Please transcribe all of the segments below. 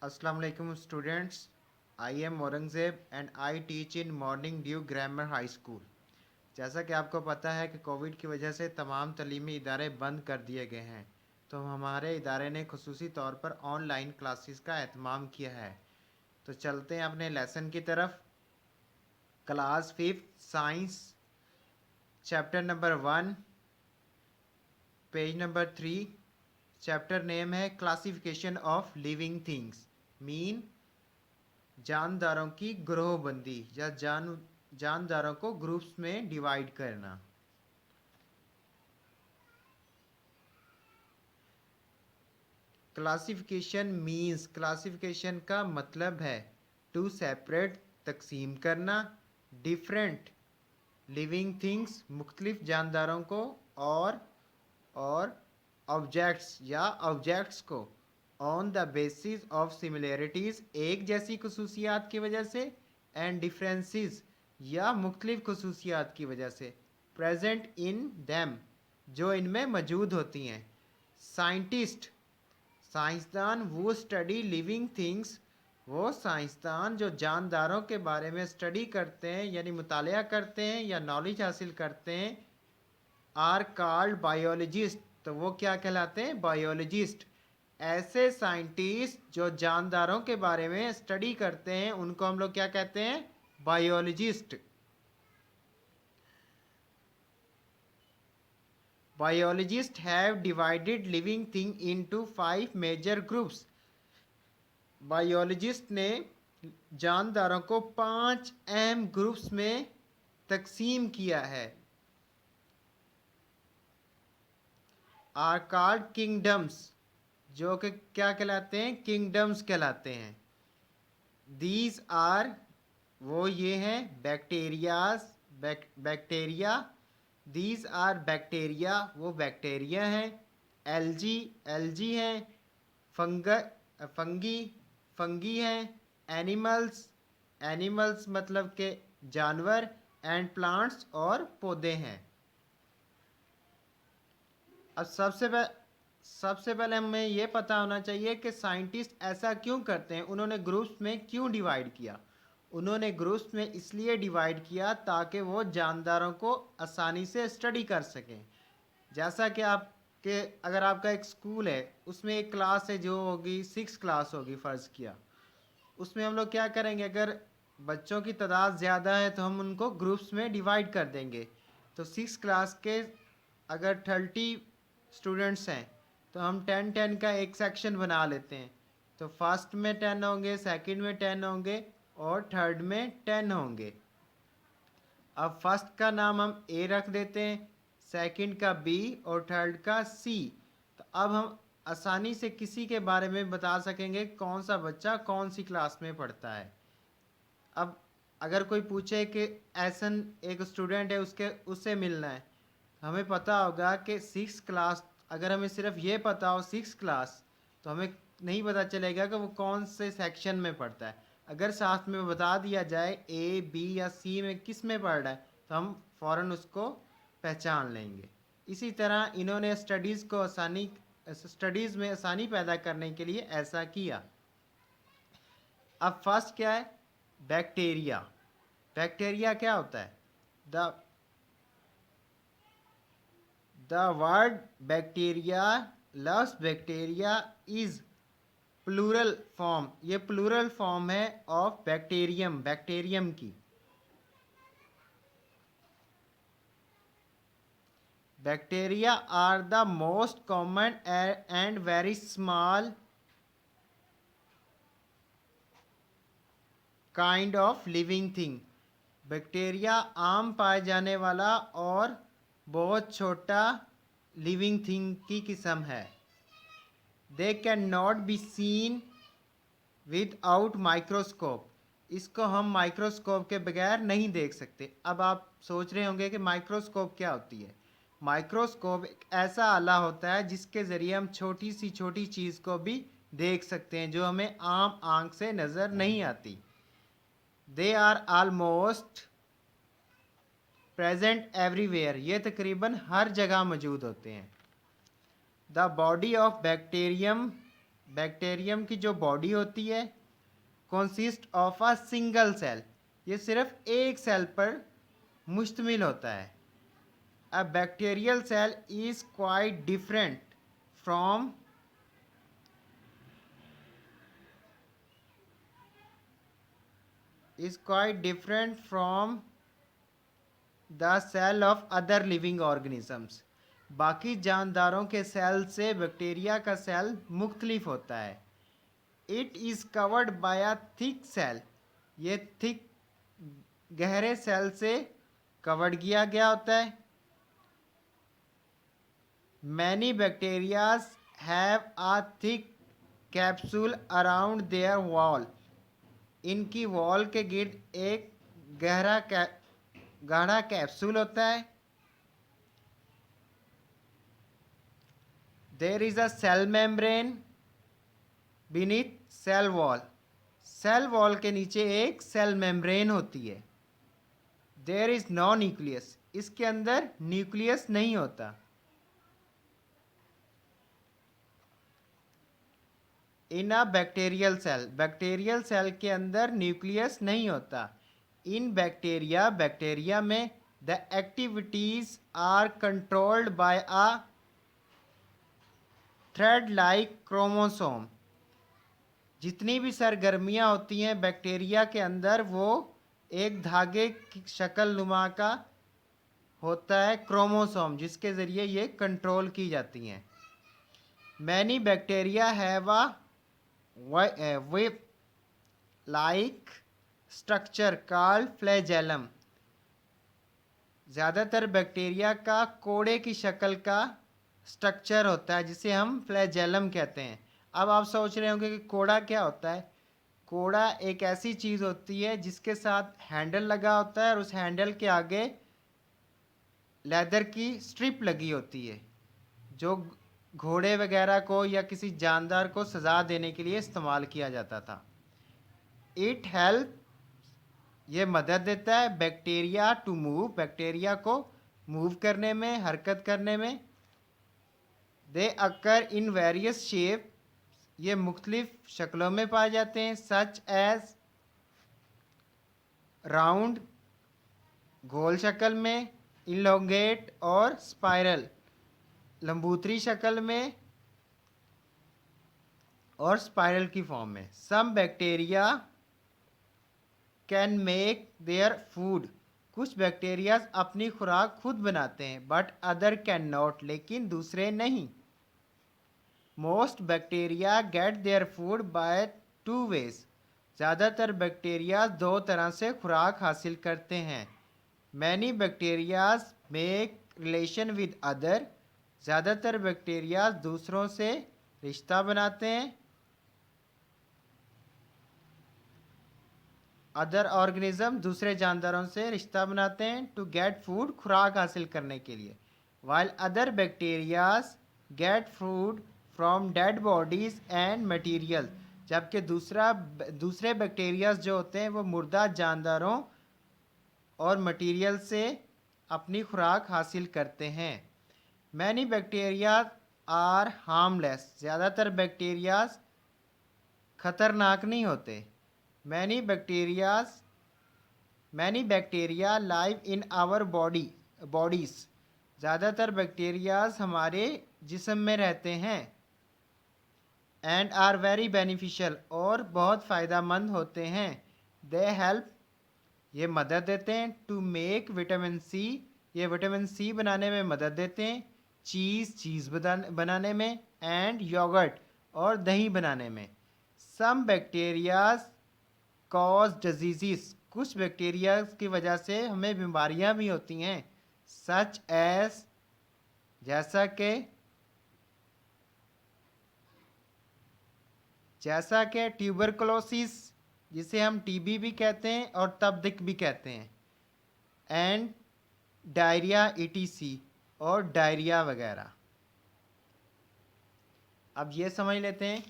Assalamu alaikum students. I am Aurangzeb and I teach in Morning Dew Grammar High School. जैसा कि आपको पता है कि कोविड की वजह से तमाम तलीमी इदारे बंद कर दिए गए हैं, तो हमारे इदारे ने खुसूसी तौर पर ऑनलाइन क्लासेस का एहतमाम किया है। तो चलते हैं अपने लेसन की तरफ। Class 5 science, chapter number 1, page number 3। Chapter name है classification of living things, mean जानदारों की ग्रोहबंदी या जानदारों को ग्रुप्स में डिवाइड करना। क्लासिफिकेशन मीन्स, क्लासिफिकेशन का मतलब है टू सेपरेट, तकसीम करना, डिफरेंट लिविंग थिंग्स, मुख्तलिफ जानदारों को, और ऑब्जेक्ट्स या ऑब्जेक्ट्स को on the basis of similarities, एक जैसी खसूसियात की वजह से, एंड डिफरेंसेस या मुख्तलिफ खसूसियात की वजह से, प्रेजेंट इन दैम, जो इनमें मौजूद होती हैं। साइंटिस्ट, साइंसदान, वो स्टडी लिविंग थिंग्स, वो साइंसदान जो जानदारों के बारे में स्टडी करते हैं यानी मुतालिया करते हैं या नॉलेज हासिल करते हैं, आर कॉल्ड बायोलॉजिस्ट, तो वो क्या कहलाते हैं? बायोलॉजिस्ट। ऐसे साइंटिस्ट जो जानदारों के बारे में स्टडी करते हैं उनको हम लोग क्या कहते हैं? Biologist. Biologist have divided living thing into 5 major groups. Biologist ने जानदारों को 5 अहम ग्रुप्स में तकसीम किया है। आर कॉल्ड किंगडम्स, जो कि क्या कहलाते हैं? किंगडम्स कहलाते हैं। दीज आर, वो ये हैं, bacterias, bacteria. These are bacteria, वो बैक्टीरिया हैं। एल्जी, एल्जी हैं। फंगी, फंगी हैं। एनिमल्स, एनिमल्स मतलब के जानवर। एंड प्लांट्स, और पौधे हैं। अब सबसे पहले हमें ये पता होना चाहिए कि साइंटिस्ट ऐसा क्यों करते हैं, उन्होंने ग्रुप्स में क्यों डिवाइड किया। उन्होंने ग्रुप्स में इसलिए डिवाइड किया ताकि वो जानदारों को आसानी से स्टडी कर सकें। जैसा कि आपके, अगर आपका एक स्कूल है, उसमें एक क्लास है जो होगी 6 क्लास होगी फ़र्ज़ किया, उसमें हम लोग क्या करेंगे, अगर बच्चों की तादाद ज़्यादा है तो हम उनको ग्रुप्स में डिवाइड कर देंगे। तो 6 क्लास के अगर 30 स्टूडेंट्स हैं तो हम 10-10 का एक सेक्शन बना लेते हैं। तो फर्स्ट में 10 होंगे, सेकंड में 10 होंगे, और थर्ड में 10 होंगे। अब फर्स्ट का नाम हम ए रख देते हैं, सेकंड का बी, और थर्ड का सी। तो अब हम आसानी से किसी के बारे में बता सकेंगे कौन सा बच्चा कौन सी क्लास में पढ़ता है। अब अगर कोई पूछे कि ऐसन एक स्टूडेंट है, उससे मिलना है, हमें पता होगा कि 6 क्लास, अगर हमें सिर्फ ये पता हो 6 क्लास, तो हमें नहीं पता चलेगा कि वो कौन से सेक्शन में पढ़ता है। अगर साथ में बता दिया जाए ए, बी या सी में किस में पढ़ रहा है, तो हम फ़ौरन उसको पहचान लेंगे। इसी तरह इन्होंने स्टडीज़ में आसानी पैदा करने के लिए ऐसा किया। अब फर्स्ट क्या है? बैक्टीरिया। बैक्टीरिया क्या होता है? The The word bacteria, loves bacteria is plural form, ये प्लूरल फॉर्म है ऑफ बैक्टीरियम, बैक्टीरियम की। Bacteria are the most common and very small kind of living thing. Bacteria आम पाए जाने वाला और बहुत छोटा लिविंग थिंग की किस्म है। They can not be seen without microscope, इसको हम माइक्रोस्कोप के बगैर नहीं देख सकते। अब आप सोच रहे होंगे कि माइक्रोस्कोप क्या होती है। माइक्रोस्कोप एक ऐसा आला होता है जिसके ज़रिए हम छोटी सी छोटी चीज़ को भी देख सकते हैं जो हमें आम आंख से नज़र नहीं आती। They are almost present everywhere, ये तकरीबन हर जगह मौजूद होते हैं। The body of bacterium, bacterium की जो बॉडी होती है consist of a single cell, ये सिर्फ एक सेल पर मुश्तमिल होता है। A bacterial cell is quite different from the cell of other living organisms. बाकी जानदारों के सेल से बैक्टीरिया का सेल मुख्तलिफ होता है। It is covered by a thick cell, ये थिक गहरे सेल से कवर्ड किया गया होता है। Many bacterias have a thick capsule around their wall, इनकी वॉल के गिर्द एक गाढ़ा कैप्सूल होता है। There is a cell membrane beneath cell wall, cell wall के नीचे एक सेल मेम्ब्रेन होती है। देयर इज नो न्यूक्लियस, इसके अंदर न्यूक्लियस नहीं होता। इन अ बैक्टीरियल सेल के अंदर न्यूक्लियस नहीं होता। इन बैक्टीरिया में the activities are controlled by a thread like chromosome, जितनी भी सरगर्मियाँ होती हैं बैक्टीरिया के अंदर वो एक धागे की शक्ल नुमा का होता है क्रोमोसोम, जिसके ज़रिए ये कंट्रोल की जाती हैं। Many bacteria have a whip like structure called flagellum, ज़्यादातर बैक्टीरिया का कोड़े की शक्ल का स्ट्रक्चर होता है जिसे हम फ्लैजेलम कहते हैं। अब आप सोच रहे होंगे कि कोड़ा क्या होता है। कोड़ा एक ऐसी चीज़ होती है जिसके साथ हैंडल लगा होता है और उस हैंडल के आगे लेदर की स्ट्रिप लगी होती है, जो घोड़े वगैरह को या किसी जानदार को सजा देने के लिए इस्तेमाल किया जाता था। इट हेल्प, ये मदद देता है बैक्टीरिया टू मूव, बैक्टीरिया को मूव करने में, हरकत करने में। दे अकर इन वेरियस शेप, ये मुख्तलिफ शक्लों में पाए जाते हैं। सच एज राउंड, गोल शक्ल में, इलोंगेट और स्पाइरल, लंबूतरी शक्ल में और स्पाइरल की फॉर्म में। Some bacteria can make their food, कुछ बैक्टीरियाज अपनी खुराक खुद बनाते हैं, बट अदर कैन नॉट, लेकिन दूसरे नहीं। Most bacteria get their food by two ways, ज़्यादातर बैक्टीरिया दो तरह से खुराक हासिल करते हैं। Many bacterias make relation with other, ज़्यादातर बैक्टीरिया दूसरों से रिश्ता बनाते हैं। अदर ऑर्गेनिज्म, दूसरे जानदारों से रिश्ता बनाते हैं टू गेट फूड, खुराक हासिल करने के लिए। While other bacterias get food from dead bodies and material, जबकि दूसरे बैक्टीरियाज जो होते हैं वो मुर्दा जानदारों और मटीरियल से अपनी खुराक हासिल करते हैं। मैनी बैक्टीरिया आर हार्मलेस, ज़्यादातर बैक्टीरियाज खतरनाक नहीं होते। Many bacteria live in our bodies, ज़्यादातर बैक्टीरियाज हमारे जिस्म में रहते हैं। एंड आर वेरी बेनिफिशियल, और बहुत फ़ायदेमंद होते हैं। दे हेल्प, ये मदद देते हैं। टू मेक विटामिन सी, ये विटामिन सी बनाने में मदद देते हैं। चीज़ बनाने में, एंड योगर्ट, और दही बनाने में। सम बैक्टीरियाज कॉज डिजीज़, कुछ बैक्टीरिया की वजह से हमें बीमारियां भी होती हैं। सच एज, जैसा कि ट्यूबरकुलोसिस, जिसे हम टीबी भी कहते हैं और तपदिक भी कहते हैं, एंड डायरिया ईटीसी, और डायरिया वगैरह। अब ये समझ लेते हैं,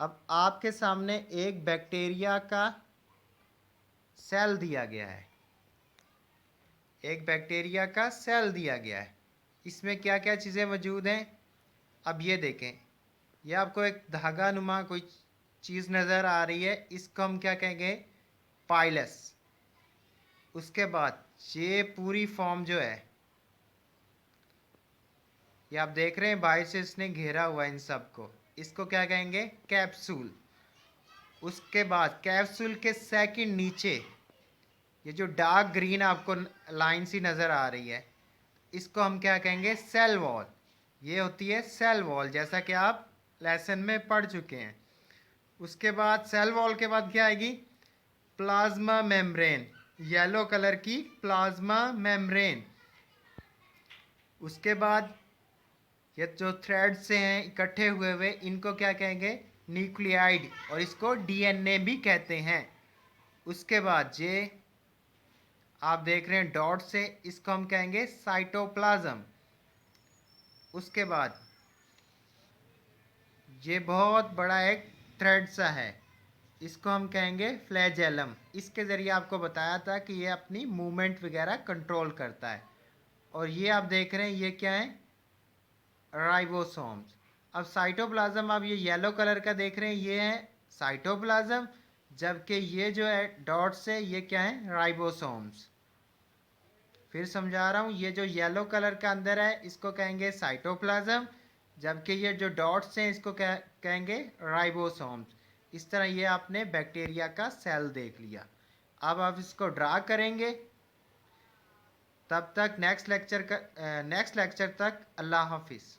अब आपके सामने एक बैक्टीरिया का सेल दिया गया है, एक बैक्टीरिया का सेल दिया गया है। इसमें क्या क्या चीज़ें मौजूद हैं। अब ये देखें, ये आपको एक धागा नुमा कोई चीज़ नज़र आ रही है, इसको हम क्या कहेंगे, पाइलस। उसके बाद ये पूरी फॉर्म जो है, ये आप देख रहे हैं बाहर से इसने घेरा हुआ इन सबको, इसको क्या कहेंगे, कैप्सूल। उसके बाद कैप्सूल के सेकंड नीचे ये जो डार्क ग्रीन आपको लाइन सी नज़र आ रही है, इसको हम क्या कहेंगे, सेल वॉल। ये होती है सेल वॉल, जैसा कि आप लेसन में पढ़ चुके हैं। उसके बाद सेल वॉल के बाद क्या आएगी, प्लाज्मा मेम्ब्रेन, येलो कलर की प्लाज्मा मेम्ब्रेन। उसके बाद ये जो थ्रेड से हैं इकट्ठे हुए इनको क्या कहेंगे, न्यूक्लियाइड, और इसको डीएनए भी कहते हैं। उसके बाद ये आप देख रहे हैं डॉट से, इसको हम कहेंगे साइटोप्लाज्म। उसके बाद ये बहुत बड़ा एक थ्रेड सा है, इसको हम कहेंगे फ्लैजेलम। इसके ज़रिए आपको बताया था कि ये अपनी मूवमेंट वगैरह कंट्रोल करता है। और ये आप देख रहे हैं ये क्या है, राइबोसोम्स। अब साइटोप्लाज्म आप ये येलो कलर का देख रहे हैं, ये है साइटोप्लाज्म, जबकि ये जो है डॉट से, ये क्या है, राइबोसोम्स। फिर समझा रहा हूँ, ये जो येलो कलर का अंदर है इसको कहेंगे साइटोप्लाज्म, जबकि ये जो डॉट्स हैं इसको कहेंगे राइबोसोम्स। इस तरह ये आपने बैक्टीरिया का सेल देख लिया। अब आप इसको ड्रा करेंगे। तब तक नेक्स्ट लेक्चर तक अल्लाह हाफिज़।